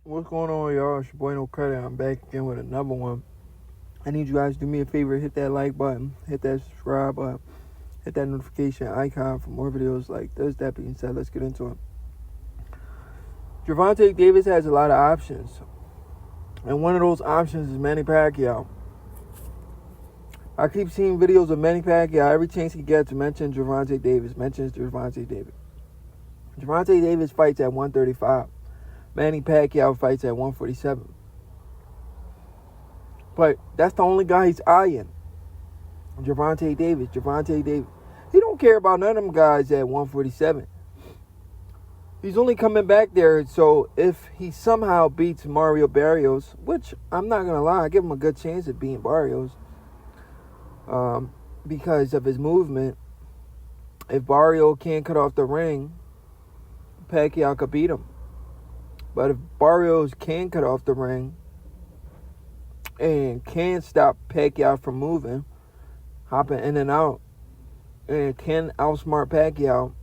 What's going on, y'all? It's your boy No Credit. I'm back again with another one. I need you guys to do me a favor, hit that like button, hit that subscribe button, hit that notification icon for more videos like this. That being said, let's get into it. Gervonta Davis has a lot of options, and one of those options is Manny Pacquiao. I keep seeing videos of Manny Pacquiao every chance he gets to mention Gervonta Davis, mentions Gervonta Davis. Gervonta Davis fights at 135. Manny Pacquiao fights at 147. But that's the only guy he's eyeing. Gervonta Davis. He don't care about none of them guys at 147. He's only coming back there, so if he somehow beats Mario Barrios, which I'm not going to lie, I give him a good chance of beating Barrios because of his movement. If Barrio can't cut off the ring, Pacquiao could beat him. But if Barrios can cut off the ring and can stop Pacquiao from moving, hopping in and out, and can outsmart Pacquiao,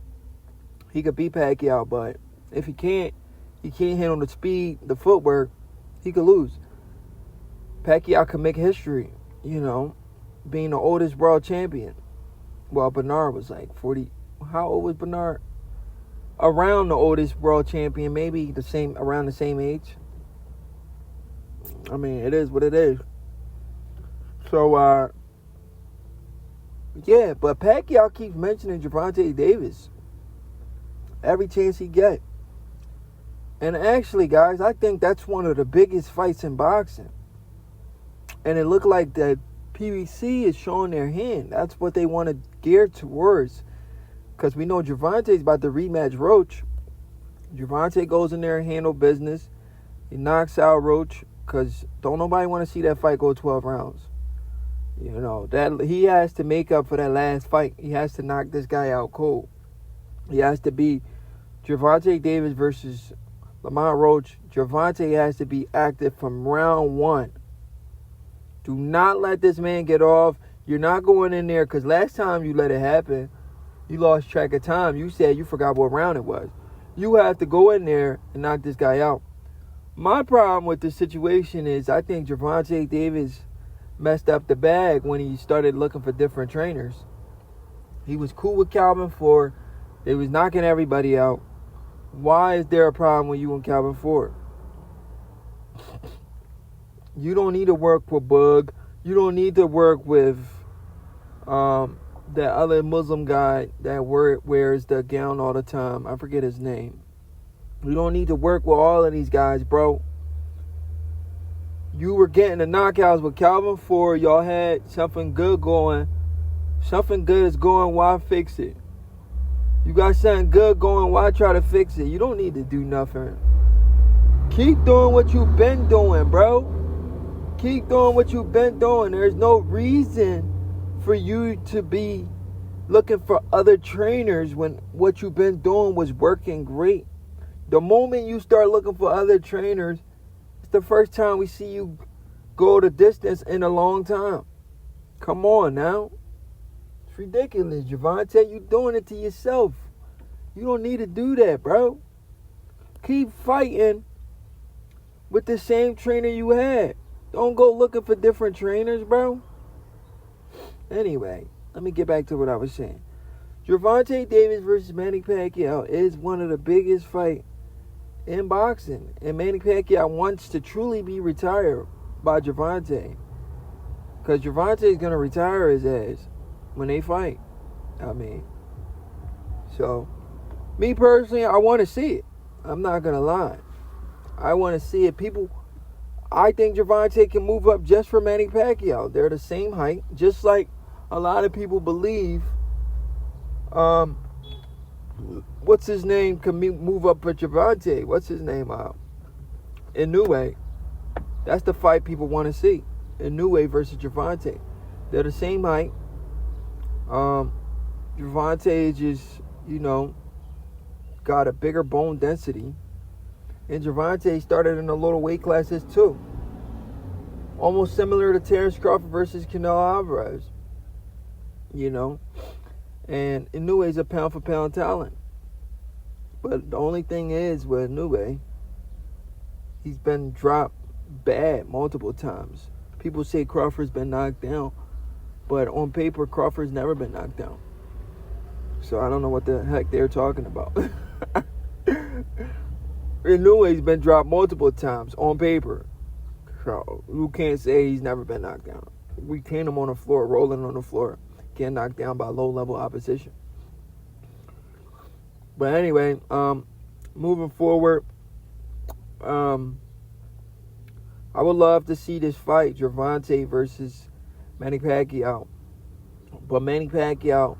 he could beat Pacquiao. But if he can't handle the speed, the footwork, he could lose. Pacquiao could make history, being the oldest world champion. Well, Bernard was like 40. How old was Bernard? Around the oldest world champion, maybe around the same age. I mean, it is what it is. So, yeah, but Pacquiao keeps mentioning Gervonta Davis every chance he gets. And actually, guys, I think that's one of the biggest fights in boxing. And it looked like that PBC is showing their hand. That's what they want to gear towards. Because we know Gervonta's about to rematch Roach. Gervonta goes in there and handle business. He knocks out Roach because don't nobody want to see that fight go 12 rounds. That he has to make up for that last fight. He has to knock this guy out cold. He has to be Gervonta Davis versus Lamont Roach. Gervonta has to be active from round one. Do not let this man get off. You're not going in there because last time you let it happen, you lost track of time. You said you forgot what round it was. You have to go in there and knock this guy out. My problem with this situation is I think Gervonta Davis messed up the bag when he started looking for different trainers. He was cool with Calvin Ford. They was knocking everybody out. Why is there a problem with you and Calvin Ford? You don't need to work with Bug. You don't need to work with that other Muslim guy that wears the gown all the time. I forget his name. You don't need to work with all of these guys, bro. You were getting the knockouts with Calvin Ford. Y'all had something good going. Something good is going. Why fix it? You got something good going. Why try to fix it? You don't need to do nothing. Keep doing what you've been doing, bro. Keep doing what you've been doing. There's no reason for you to be looking for other trainers when what you've been doing was working great. The moment you start looking for other trainers, it's the first time we see you go the distance in a long time. Come on now. It's ridiculous, Gervonta. You doing it to yourself. You don't need to do that, bro. Keep fighting with the same trainer you had. Don't go looking for different trainers, bro. Anyway, let me get back to what I was saying. Gervonta Davis versus Manny Pacquiao is one of the biggest fights in boxing. And Manny Pacquiao wants to truly be retired by Gervonta. Because Gervonta is going to retire his ass when they fight. So, me personally, I want to see it. I'm not going to lie. I want to see it. I think Gervonta can move up just for Manny Pacquiao. They're the same height, just like a lot of people believe. What's his name can move up for Gervonta? What's his name? Inoue. That's the fight people want to see. Inoue versus Gervonta. They're the same height. Gervonta is just, got a bigger bone density. And Gervonta started in the lower weight classes too. Almost similar to Terrence Crawford versus Canelo Alvarez. And Inoue is a pound for pound talent. But the only thing is with Inoue, He's been dropped bad multiple times. People say Crawford's been knocked down, but on paper, Crawford's never been knocked down. So I don't know what the heck they're talking about. Inouye's been dropped multiple times on paper. So you can't say he's never been knocked down. We caned him on the floor, rolling on the floor. Get knocked down by low-level opposition. But anyway, moving forward, I would love to see this fight, Gervonta versus Manny Pacquiao. But Manny Pacquiao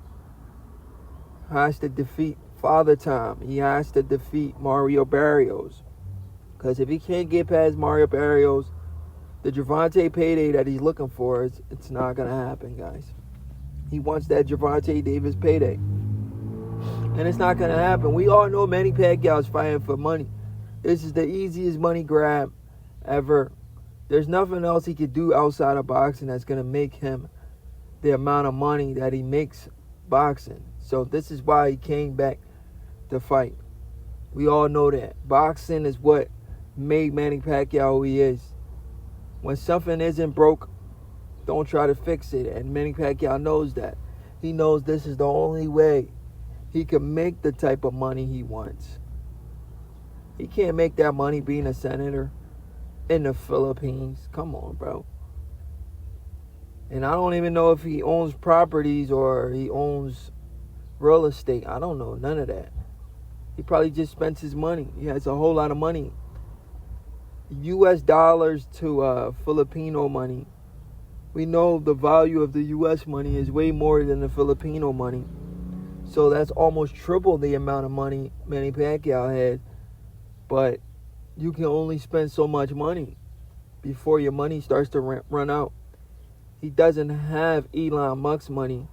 has to defeat Father Time. He has to defeat Mario Barrios. Because if he can't get past Mario Barrios, the Gervonta payday that he's looking for, it's not going to happen, guys. He wants that Gervonta Davis payday. And it's not going to happen. We all know Manny Pacquiao is fighting for money. This is the easiest money grab ever. There's nothing else he could do outside of boxing that's going to make him the amount of money that he makes boxing. So this is why he came back to fight. We all know that. Boxing is what made Manny Pacquiao who he is. When something isn't broke, don't try to fix it. And Manny Pacquiao knows that. He knows this is the only way he can make the type of money he wants. He can't make that money being a senator in the Philippines. Come on, bro. And I don't even know if he owns properties or he owns real estate. I don't know. None of that. He probably just spends his money. He has a whole lot of money. U.S. dollars to Filipino money. We know the value of the U.S. money is way more than the Filipino money. So that's almost triple the amount of money Manny Pacquiao had. But you can only spend so much money before your money starts to run out. He doesn't have Elon Musk's money.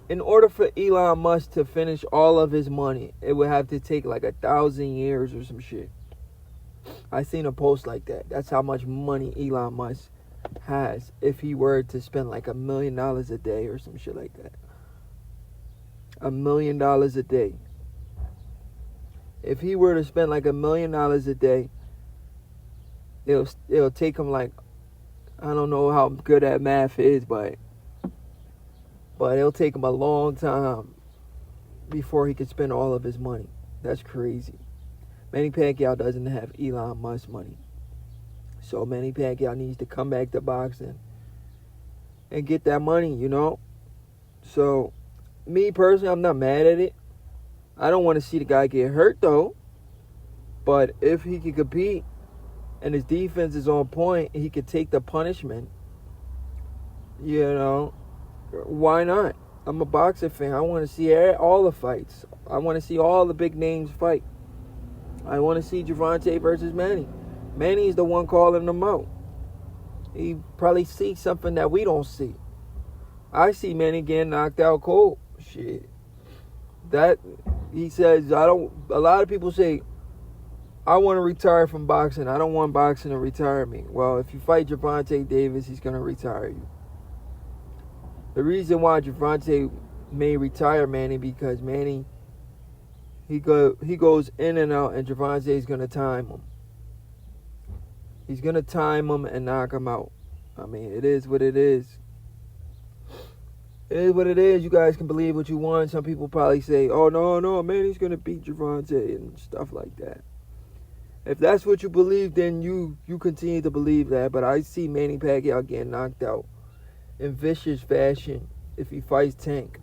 In order for Elon Musk to finish all of his money, it would have to take like 1,000 years or some shit. I seen a post like that. That's how much money Elon Musk has if he were to spend like $1 million a day or some shit like that. $1 million a day. If he were to spend like $1 million a day, it'll take him like, I don't know how good at math is, but it'll take him a long time before he can spend all of his money. That's crazy. Manny Pacquiao doesn't have Elon Musk's money. So Manny Pacquiao needs to come back to boxing and get that money, you know? So, me personally, I'm not mad at it. I don't want to see the guy get hurt, though. But if he can compete and his defense is on point, he could take the punishment, you know, why not? I'm a boxing fan. I want to see all the fights. I want to see all the big names fight. I want to see Gervonta versus Manny. Manny's the one calling them out. He probably sees something that we don't see. I see Manny getting knocked out cold. Shit. That, he says, a lot of people say, I want to retire from boxing. I don't want boxing to retire me. Well, if you fight Gervonta Davis, he's going to retire you. The reason why Gervonta may retire Manny because Manny, he goes in and out, and Gervonta is going to time him. He's going to time him and knock him out. I mean, it is what it is. It is what it is. You guys can believe what you want. Some people probably say, oh, no, Manny's going to beat Gervonta and stuff like that. If that's what you believe, then you continue to believe that. But I see Manny Pacquiao getting knocked out in vicious fashion if he fights Tank.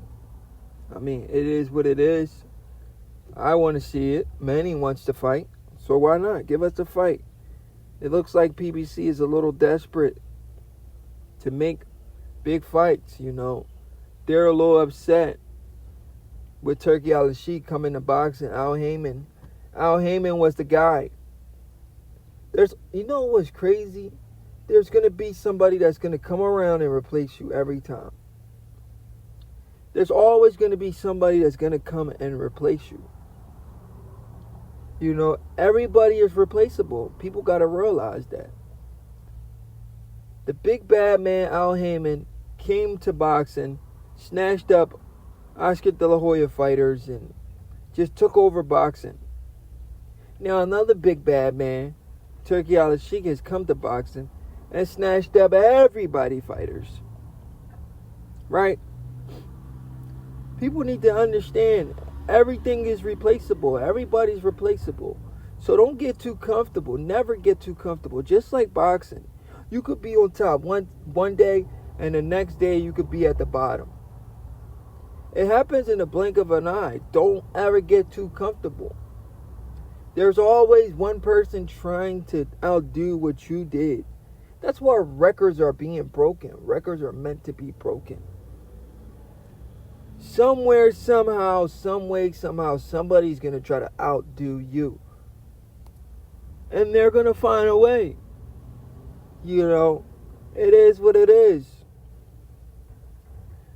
I mean, it is what it is. I want to see it. Manny wants to fight. So why not? Give us a fight. It looks like PBC is a little desperate to make big fights, you know. They're a little upset with Turki Al-Sheikh coming to boxing. Al Heyman was the guy. You know what's crazy? There's going to be somebody that's going to come around and replace you every time. There's always going to be somebody that's going to come and replace you. You know, everybody is replaceable. People got to realize that. The big bad man, Al Heyman, came to boxing, snatched up Oscar De La Hoya fighters, and just took over boxing. Now, another big bad man, Turki Al-Sheikh, has come to boxing and snatched up everybody fighters. Right? People need to understand everything is replaceable. Everybody's replaceable. So don't get too comfortable. Never get too comfortable. Just like boxing. You could be on top one day, and the next day you could be at the bottom. It happens in the blink of an eye. Don't ever get too comfortable. There's always one person trying to outdo what you did. That's why records are being broken. Records are meant to be broken. Somewhere, somehow, some way, somehow, somebody's going to try to outdo you. And they're going to find a way. You know, it is what it is.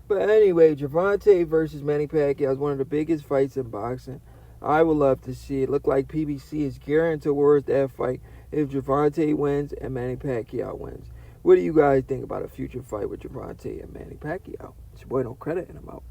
But anyway, Gervonta versus Manny Pacquiao is one of the biggest fights in boxing. I would love to see it. Look like PBC is gearing towards that fight if Gervonta wins and Manny Pacquiao wins. What do you guys think about a future fight with Gervonta and Manny Pacquiao? It's your boy No Credit, and I'm out.